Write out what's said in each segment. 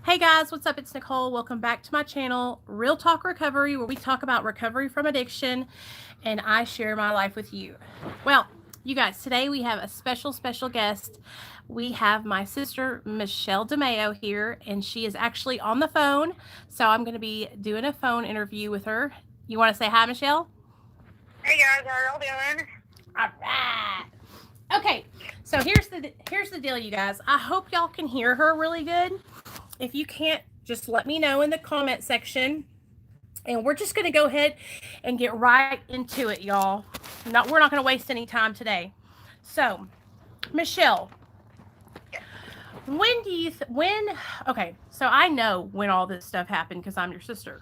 Hey guys, what's up? It's Nicole. Welcome back to my channel, Real Talk Recovery, where we talk about recovery from addiction and I share my life with you. Well, you guys, today we have a special guest. We have my sister, Michelle DeMeo, here, and she is actually on the phone. So I'm going to be doing a phone interview with her. You want to say hi, Michelle? Hey guys, how y'all doing? All right. Okay, so here's the deal, you guys. I hope y'all can hear her really good. If you can't, just let me know in the comment section. And we're just going to go ahead and get right into it, y'all. We're not going to waste any time today. So, Michelle, when do you okay, so I know when all this stuff happened because I'm your sister.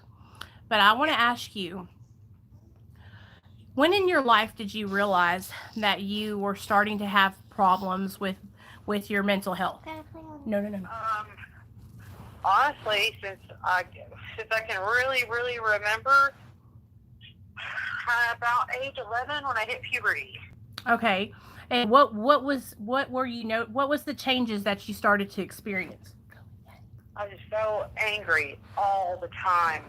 But I want to ask you, when in your life did you realize that you were starting to have problems with your mental health? No. Honestly, since I can really remember, about age 11 when I hit puberty. Okay. And what was the changes that you started to experience? I was just so angry all the time.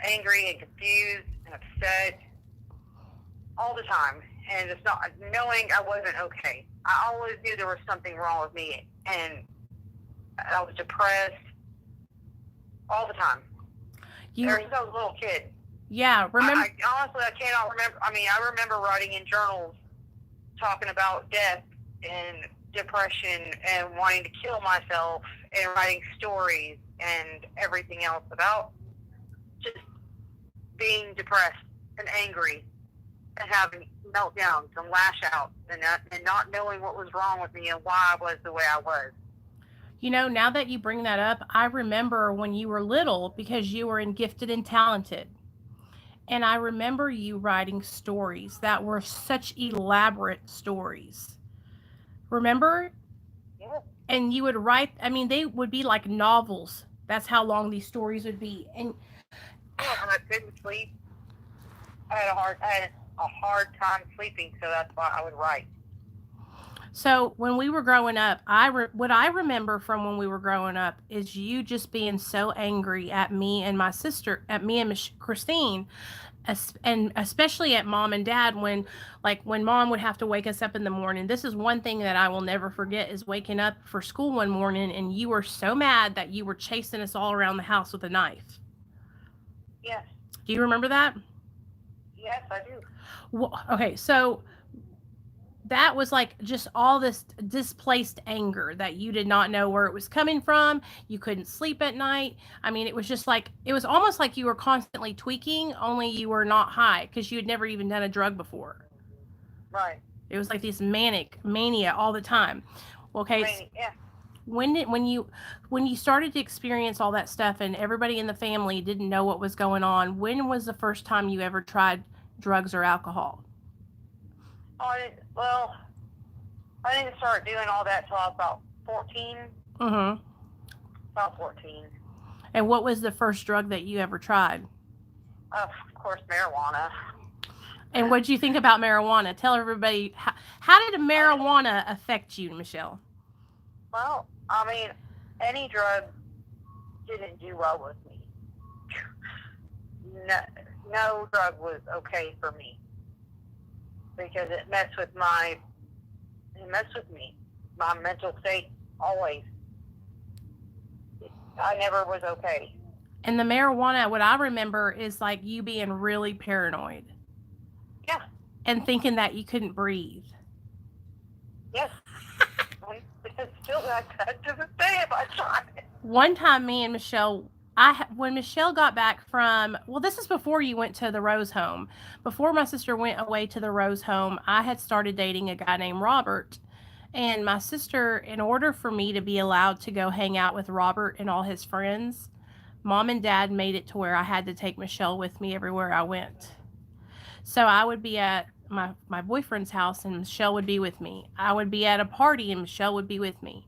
Angry and confused and upset all the time. And just not knowing I wasn't okay. I always knew there was something wrong with me, and I was depressed all the time. There's no little kid. Yeah, remember? Honestly, I cannot remember. I mean, I remember writing in journals talking about death and depression and wanting to kill myself, and writing stories and everything else about just being depressed and angry and having meltdowns and lash outs and not knowing what was wrong with me and why I was the way I was. You know, now that you bring that up, I remember when you were little because you were in Gifted and Talented. And I remember you writing stories that were such elaborate stories. Remember? Yeah. And you would write, I mean, they would be like novels. That's how long these stories would be. And I couldn't sleep. I had a hard time sleeping, so that's why I would write. So when we were growing up, what I remember from when we were growing up is you just being so angry at me and my sister, at me and Christine, and especially at mom and dad when mom would have to wake us up in the morning. This is one thing that I will never forget, is waking up for school one morning and you were so mad that you were chasing us all around the house with a knife. Yes. Do you remember that? Yes, I do. Well, okay, so that was like just all this displaced anger that you did not know where it was coming from. You couldn't sleep at night. I mean, it was just like, it was almost like you were constantly tweaking, only you were not high because you had never even done a drug before. Right. It was like this mania all the time. Okay. Yeah. When you started to experience all that stuff and everybody in the family didn't know what was going on, when was the first time you ever tried drugs or alcohol? Well, I didn't start doing all that till I was about 14. Mm-hmm. About 14. And what was the first drug that you ever tried? Of course, marijuana. And what did you think about marijuana? Tell everybody, how did marijuana affect you, Michelle? Well, I mean, any drug didn't do well with me. No drug was okay for me because it messed with me, my mental state always. I never was okay. And the marijuana, what I remember is like you being really paranoid. Yeah. And thinking that you couldn't breathe. Yes. It's still like that to this day if I try it. One time me and Michelle, when Michelle got back from, well, this is before you went to the Rose home. Before my sister went away to the Rose home, I had started dating a guy named Robert. And my sister, in order for me to be allowed to go hang out with Robert and all his friends, mom and dad made it to where I had to take Michelle with me everywhere I went. So I would be at my boyfriend's house and Michelle would be with me. I would be at a party and Michelle would be with me.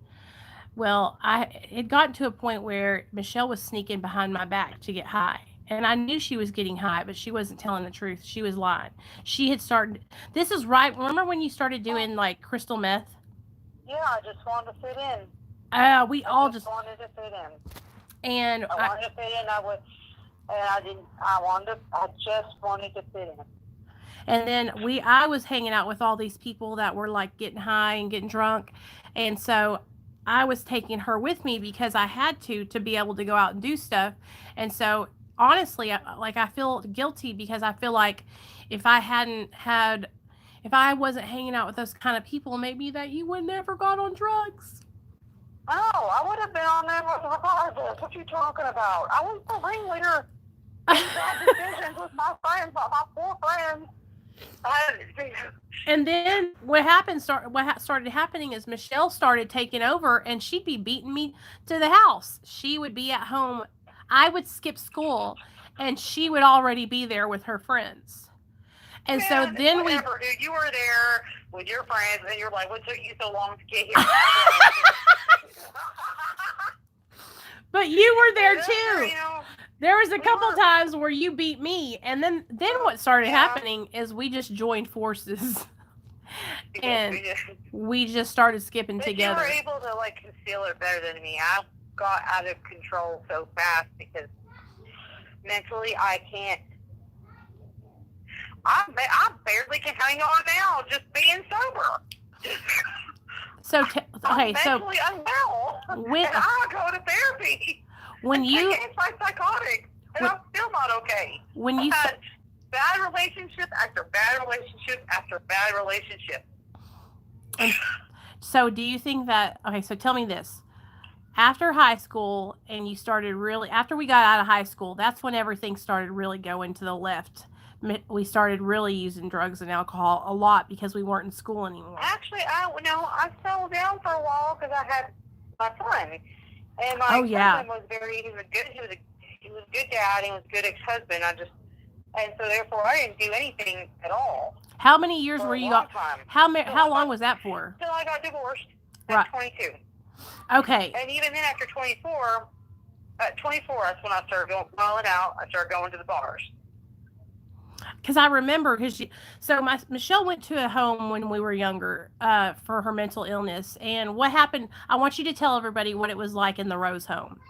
Well, I had gotten to a point where Michelle was sneaking behind my back to get high. And I knew she was getting high, but she wasn't telling the truth. She was lying. She had started, this is right, remember when you started doing like crystal meth? Yeah, I just wanted to fit in. We all just wanted to fit in. And I wanted to fit in. I just wanted to fit in. And then I was hanging out with all these people that were like getting high and getting drunk. And so I was taking her with me because I had to be able to go out and do stuff. And so honestly, I feel guilty because I feel like if I wasn't hanging out with those kind of people, maybe that you would never got on drugs. Oh, I would have been on there regardless. What you talking about? I was the ringleader in bad decisions with my friends, my 4 friends. And then what started happening is Michelle started taking over, and she'd be beating me to the house. She would be at home. I would skip school, and she would already be there with her friends. And so then whatever, dude, you were there with your friends, and you're like, "What took you so long to get here?" But you were there too. There was a couple times where you beat me, and then what started happening is we just joined forces, and we just started skipping together. You were able to conceal it better than me. I got out of control so fast because mentally I can't. I barely can hang on now, just being sober. So I'm mentally unwell, and I go to therapy. When you antipsychotic, and I'm still not okay. When you had bad relationship after bad relationship after bad relationship. So do you think that? Okay, so tell me this: after high school, and you started after we got out of high school, that's when everything started really going to the left. We started really using drugs and alcohol a lot because we weren't in school anymore. Actually, I settled down for a while because I had my son. And my husband was he was a good dad, he was a good ex-husband. And so therefore I didn't do anything at all. How many years were you how long was that for? Until I got divorced at 22. Okay. And even then after 24, at 24 that's when I started going out. I started going to the bars. Because I remember, Michelle went to a home when we were younger for her mental illness. And what happened, I want you to tell everybody what it was like in the Rose home.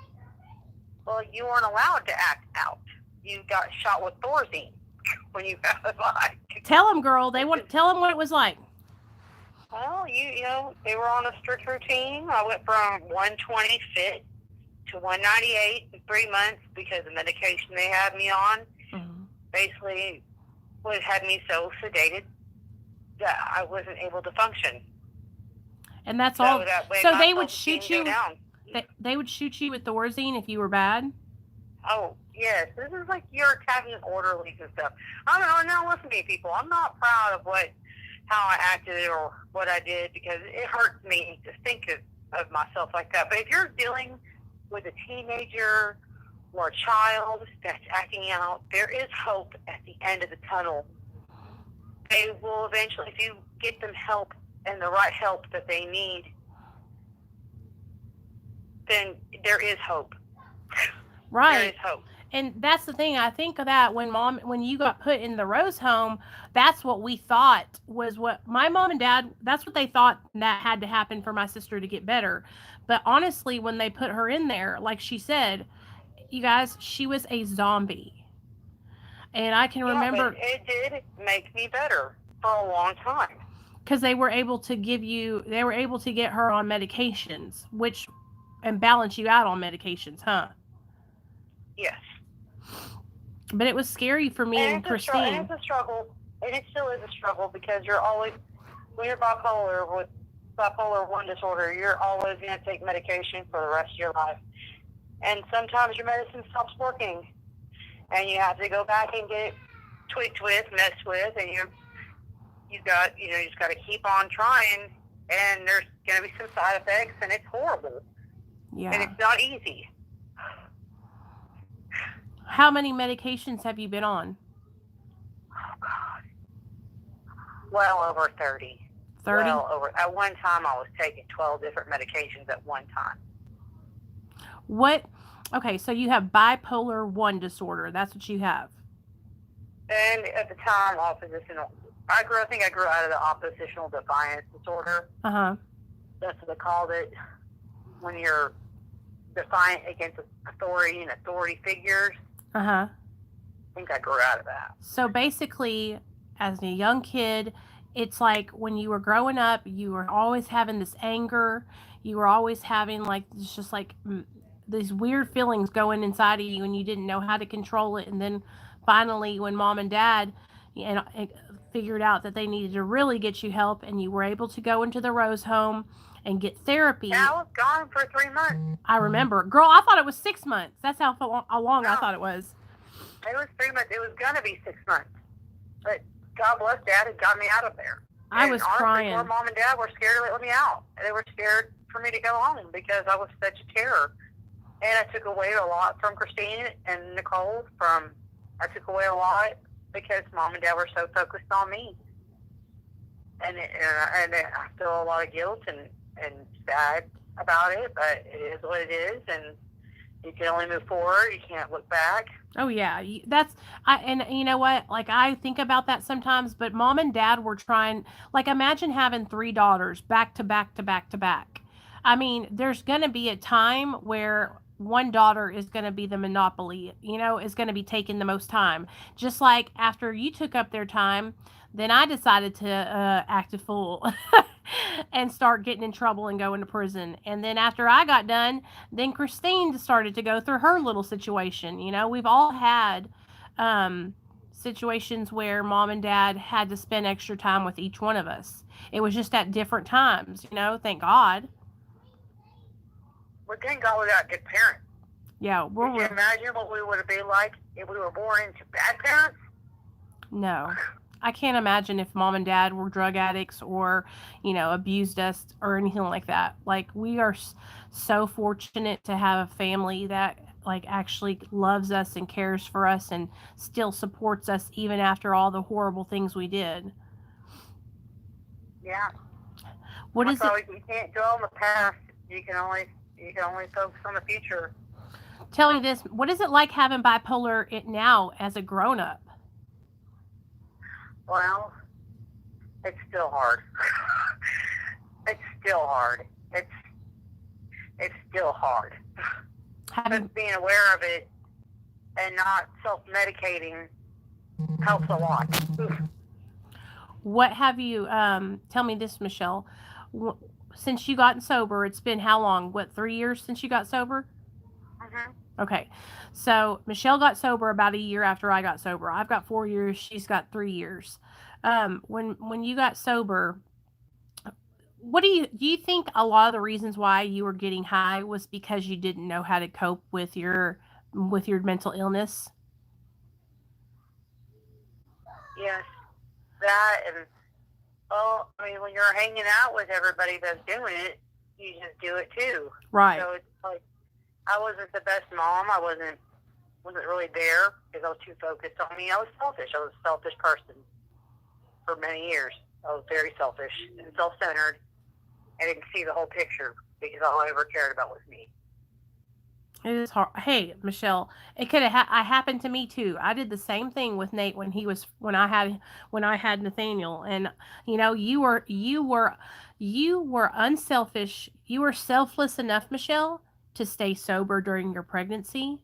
Well, you weren't allowed to act out. You got shot with Thorazine when you got alive. Tell them, girl. Tell them what it was like. Well, they were on a strict routine. I went from 120 fit to 198 in 3 months because of the medication they had me on. Mm-hmm. Basically, had me so sedated that I wasn't able to function. And that's all. So they would shoot you. They would shoot you with Thorazine if you were bad. Oh yes, this is like you're attacking orderlies and stuff. I don't know. Now listen to me, people. I'm not proud of how I acted or what I did because it hurts me to think of myself like that. But if you're dealing with a teenager or a child that's acting out, there is hope at the end of the tunnel. They will eventually, if you get them help and the right help that they need, then there is hope. Right. There is hope. And that's the thing. I think of that when you got put in the Rose home, that's what we thought was what my mom and dad, that's what they thought that had to happen for my sister to get better. But honestly, when they put her in there, like she said, you guys, she was a zombie. And I can remember. But it did make me better for a long time. Because they were able to get her on medications, and balance you out on medications, huh? Yes. But it was scary for me and Christine. And it's a struggle. And it still is a struggle because you're always, when you're bipolar, with bipolar 1 disorder, you're always going to take medication for the rest of your life. And sometimes your medicine stops working, and you have to go back and get it tweaked with, messed with, and you just got to keep on trying. And there's going to be some side effects, and it's horrible. Yeah. And it's not easy. How many medications have you been on? Oh God. Well over 30. 30? Well over. At one time, I was taking 12 different medications at one time. Okay, so you have bipolar 1 disorder. That's what you have. And at the time, I think I grew out of the oppositional defiance disorder. Uh-huh. That's what they called it. When you're defiant against authority and authority figures. Uh-huh. I think I grew out of that. So basically, as a young kid, it's like when you were growing up, you were always having this anger. You were always having like it's just like these weird feelings going inside of you, and you didn't know how to control it. And then finally, when mom and dad figured out that they needed to really get you help, and you were able to go into the Rose home and get therapy. Yeah, I was gone for 3 months. I remember, girl. I thought it was 6 months. That's how long I thought it was. It was 3 months. It was gonna be 6 months, but God bless Dad had got me out of there. I was honestly, crying. Poor Mom and Dad were scared to let me out. They were scared for me to go home because I was such a terror. And I took away a lot from Christine and Nicole. I took away a lot because Mom and Dad were so focused on me. And I feel a lot of guilt and sad about it, but it is what it is. And you can only move forward. You can't look back. Oh yeah, and you know what? Like I think about that sometimes, but mom and dad were trying. Like imagine having 3 daughters back to back to back to back. I mean, there's gonna be a time where one daughter is gonna be the monopoly. Is gonna be taking the most time. Just like after you took up their time, then I decided to act a fool and start getting in trouble and going to prison. And then after I got done, then Christine started to go through her little situation. We've all had situations where mom and dad had to spend extra time with each one of us. It was just at different times, thank God. Well, thank God we got good parents. Yeah. Can you imagine what we would have been like if we were born into bad parents? No. I can't imagine if mom and dad were drug addicts or, abused us or anything like that. Like we are so fortunate to have a family that like actually loves us and cares for us and still supports us even after all the horrible things we did. Yeah. What is it? You can't dwell on the past. You can only focus on the future. Tell me this. What is it like having bipolar now as a grown up? Well, it's still hard. It's still hard. It's still hard. But being aware of it and not self-medicating helps a lot. What have you, tell me this, Michelle, since you gotten sober, it's been how long? 3 years since you got sober? Mm-hmm. Okay. So Michelle got sober about a year after I got sober. I've got 4 years. She's got 3 years. When you got sober, what do you think a lot of the reasons why you were getting high was because you didn't know how to cope with your mental illness? Yes, that and when you're hanging out with everybody that's doing it, you just do it too. Right. So it's like I wasn't the best mom. I wasn't really there because I was too focused on me. I was selfish. I was a selfish person for many years. I was very selfish and self-centered. I didn't see the whole picture because all I ever cared about was me. It is hard. Hey, Michelle, it could have happened to me too. I did the same thing with Nate when I had Nathaniel, and you were unselfish. You were selfless enough, Michelle, to stay sober during your pregnancy.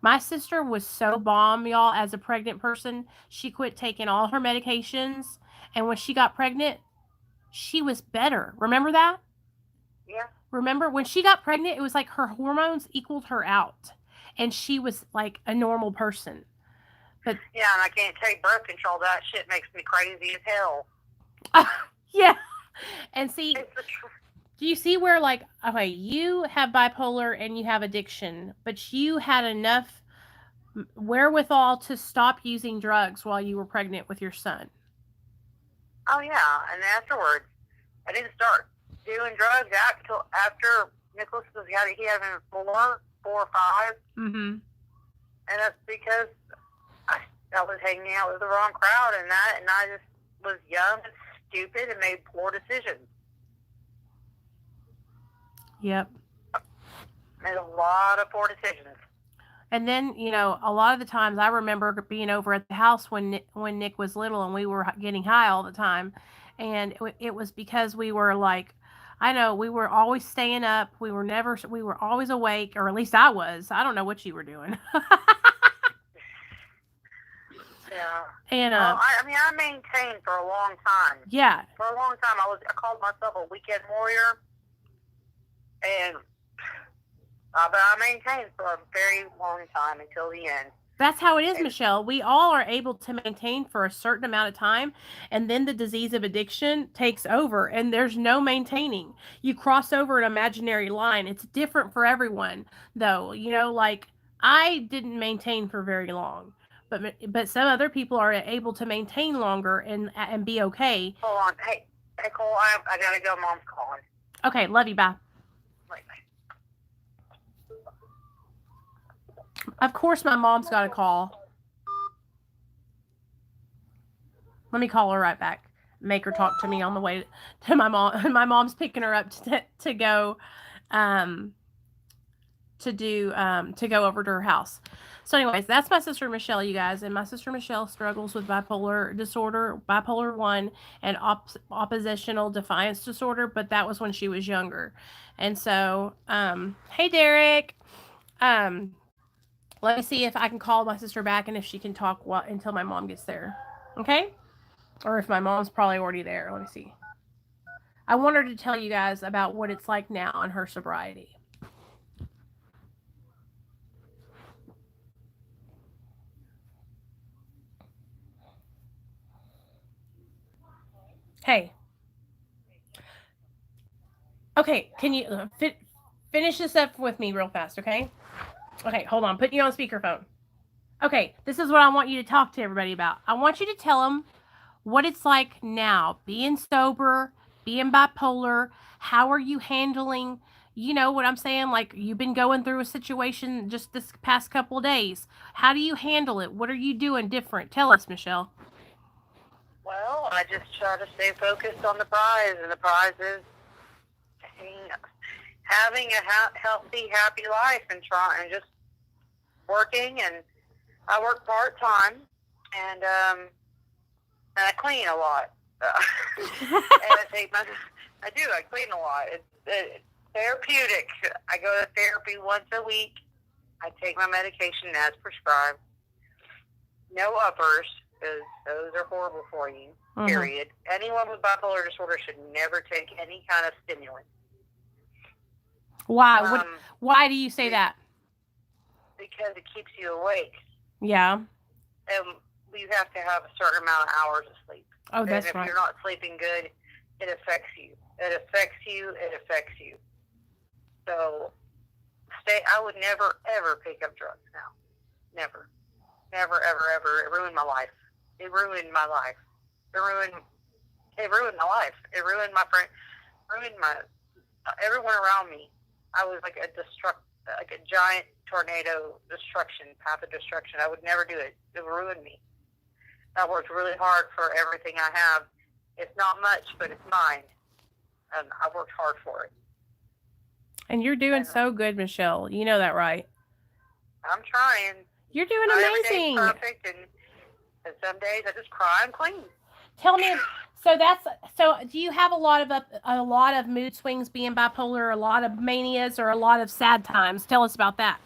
My sister was so bomb, y'all, as a pregnant person. She quit taking all her medications, and when she got pregnant, she was better. Remember that? Yeah. Remember when she got pregnant, it was like her hormones equaled her out, and she was like a normal person. But yeah, and I can't take birth control. That shit makes me crazy as hell. Yeah, and see, do you see where like okay, you have bipolar and you have addiction, but you had enough wherewithal to stop using drugs while you were pregnant with your son. Oh yeah, and afterwards, I didn't start doing drugs until after Nicholas he had him 4 or 5. Mm-hmm. And that's because I was hanging out with the wrong crowd and I just was young and stupid and made poor decisions. Yep. Made a lot of poor decisions. And then, a lot of the times I remember being over at the house when Nick was little and we were getting high all the time. And it was because we were like, I know we were always staying up. We were always awake, or at least I was. I don't know what you were doing. Yeah. And Well, I mean, I maintained for a long time. yeah. For a long time, I called myself a weekend warrior, and but I maintained for a very long time until the end. That's how it is, Michelle. We all are able to maintain for a certain amount of time, and then the disease of addiction takes over, and there's no maintaining. You cross over an imaginary line. It's different for everyone, though. You know, like I didn't maintain for very long, but some other people are able to maintain longer and be okay. Hold on, hey Cole, I gotta go. Mom's calling. Okay, love you. Bye. Wait. Of course, my mom's got a call. Let me call her right back. Make her talk to me on the way to my mom. My mom's picking her up to go, to go over to her house. So, anyways, that's my sister Michelle, you guys, and my sister Michelle struggles with bipolar disorder, bipolar 1, and oppositional defiance disorder. But that was when she was younger, and so, hey Derek, um, let me see if I can call my sister back and if she can talk until my mom gets there. Okay? Or if my mom's probably already there. Let me see. I want her to tell you guys about what it's like now in her sobriety. Hey. Okay, can you finish this up with me real fast, okay? Okay, hold on. Putting you on speakerphone. Okay, this is what I want you to talk to everybody about. I want you to tell them what it's like now, being sober, being bipolar. How are you handling, you know what I'm saying? Like you've been going through a situation just this past couple of days. How do you handle it? What are you doing different? Tell us, Michelle. Well, I just try to stay focused on the prize, and the prize is having a healthy, happy life, and just working. And I work part time, and I clean a lot. And I clean a lot. It's therapeutic. I go to therapy once a week. I take my medication as prescribed. No uppers, because those are horrible for you, period. Anyone with bipolar disorder should never take any kind of stimulant. Why? Why do you say that? Because it keeps you awake. Yeah. And you have to have a certain amount of hours of sleep. Oh, that's right. And if you're not sleeping good, it affects you. It affects you. It affects you. So, I would never, ever pick up drugs now. Never. Never, ever, ever. It ruined my life. It ruined my life. It ruined my life. It ruined my friend. Ruined everyone around me. I was like a giant tornado path of destruction. I would never do it. It ruined me. I worked really hard for everything I have. It's not much, but it's mine. And I worked hard for it. And you're doing so good, Michelle. You know that, right? I'm trying. You're doing amazing. Not every day's perfect, and some days I just cry and clean. Tell me, so do you have a lot of mood swings being bipolar, a lot of manias, or a lot of sad times? Tell us about that.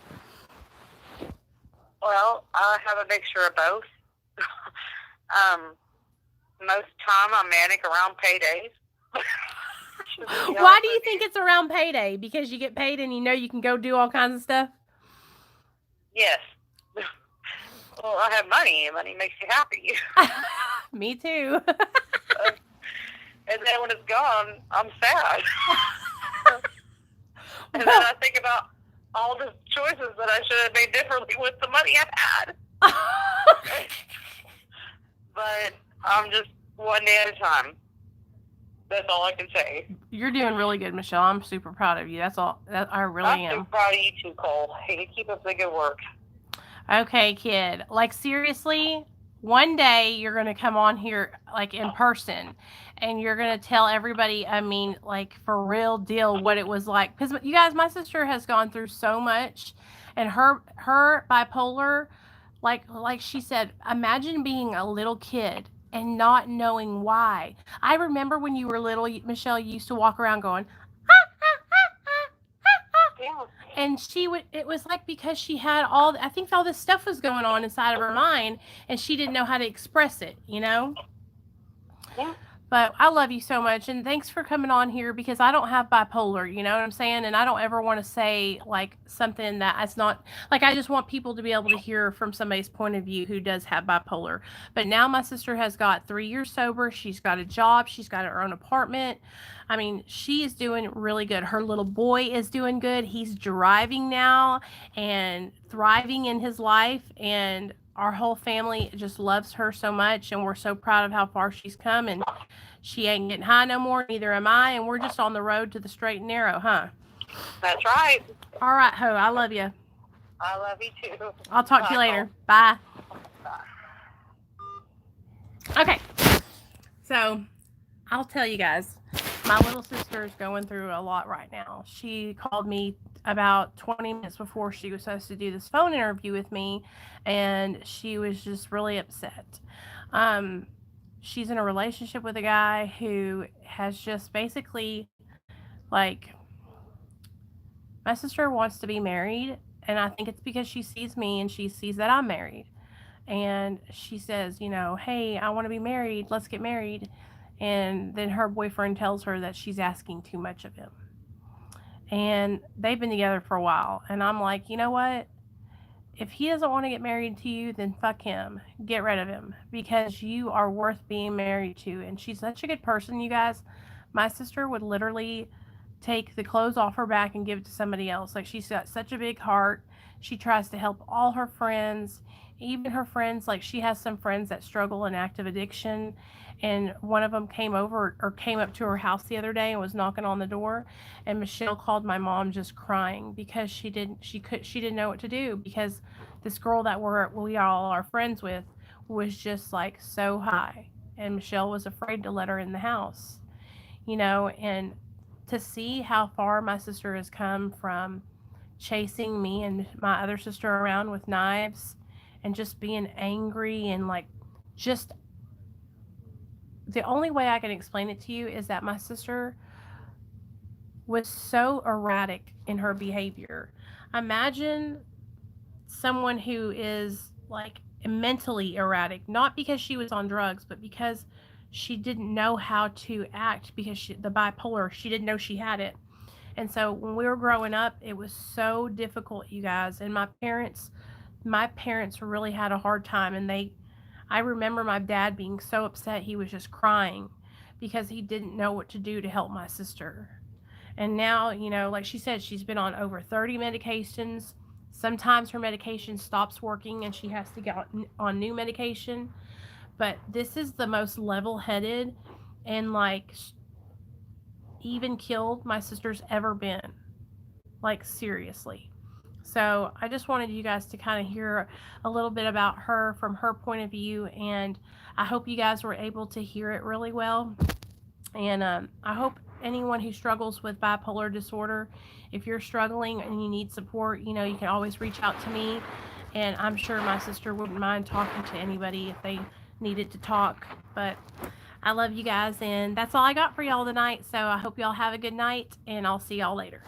Well, I have a mixture of both. Most time I'm manic around paydays. Why do you think it's around payday? Because you get paid and you know you can go do all kinds of stuff? Yes. Well, I have money, and money makes you happy. Me too. And then when it's gone, I'm sad. And then I think about all the choices that I should have made differently with the money I had. But I'm just one day at a time. That's all I can say. You're doing really good, Michelle. I'm super proud of you. That's all. I really am. I'm so proud of you too, Cole. Hey, keep up the good work. Okay, kid. Like, seriously, one day you're going to come on here, like, in person, and you're going to tell everybody, I mean, like, for real deal, what it was like. Because, you guys, my sister has gone through so much, and her bipolar, like she said, imagine being a little kid and not knowing why. I remember when you were little, Michelle, you used to walk around going, Yeah. And it was like because she had I think all this stuff was going on inside of her mind, and she didn't know how to express it, you know? Yeah. But I love you so much, and thanks for coming on here, because I don't have bipolar, you know what I'm saying? And I don't ever want to say like something that it's not, like, I just want people to be able to hear from somebody's point of view who does have bipolar. But now my sister has got 3 years sober. She's got a job. She's got her own apartment. I mean, she is doing really good. Her little boy is doing good. He's driving now and thriving in his life, and our whole family just loves her so much, and we're so proud of how far she's come. And she ain't getting high no more, neither am I, and we're just on the road to the straight and narrow, huh? That's right. All right, Ho, I love you. I love you too. I'll talk to you later. Bye. Okay, so I'll tell you guys, my little sister is going through a lot right now. She called me about 20 minutes before she was supposed to do this phone interview with me, and she was just really upset. She's in a relationship with a guy who has just basically, like, my sister wants to be married, and I think it's because she sees me and she sees that I'm married. And she says, you know, hey, I want to be married. Let's get married. And then her boyfriend tells her that she's asking too much of him. And they've been together for a while. And I'm like, you know what? If he doesn't want to get married to you, then fuck him. Get rid of him, because you are worth being married to. And she's such a good person, you guys. My sister would literally take the clothes off her back and give it to somebody else. Like, she's got such a big heart. She tries to help all her friends, even her friends. Like, she has some friends that struggle in active addiction, and one of them came up to her house the other day and was knocking on the door, and Michelle called my mom just crying because she didn't know what to do, because this girl that we all are friends with was just like so high, and Michelle was afraid to let her in the house, you know. And to see how far my sister has come from chasing me and my other sister around with knives and just being angry, and like, just, the only way I can explain it to you is that my sister was so erratic in her behavior. Imagine someone who is like mentally erratic, not because she was on drugs, but because she didn't know how to act, because the bipolar, she didn't know she had it. And so when we were growing up, it was so difficult, you guys. And my parents really had a hard time, and I remember my dad being so upset he was just crying because he didn't know what to do to help my sister. And now, you know, like she said, she's been on over 30 medications. Sometimes her medication stops working and she has to get on new medication. But this is the most level-headed and, like, even killed my sister's ever been. Like, seriously. So I just wanted you guys to kind of hear a little bit about her from her point of view, and I hope you guys were able to hear it really well. And I hope anyone who struggles with bipolar disorder, if you're struggling and you need support, you know, you can always reach out to me, and I'm sure my sister wouldn't mind talking to anybody if they needed to talk. But I love you guys, and that's all I got for y'all tonight. So I hope y'all have a good night, and I'll see y'all later.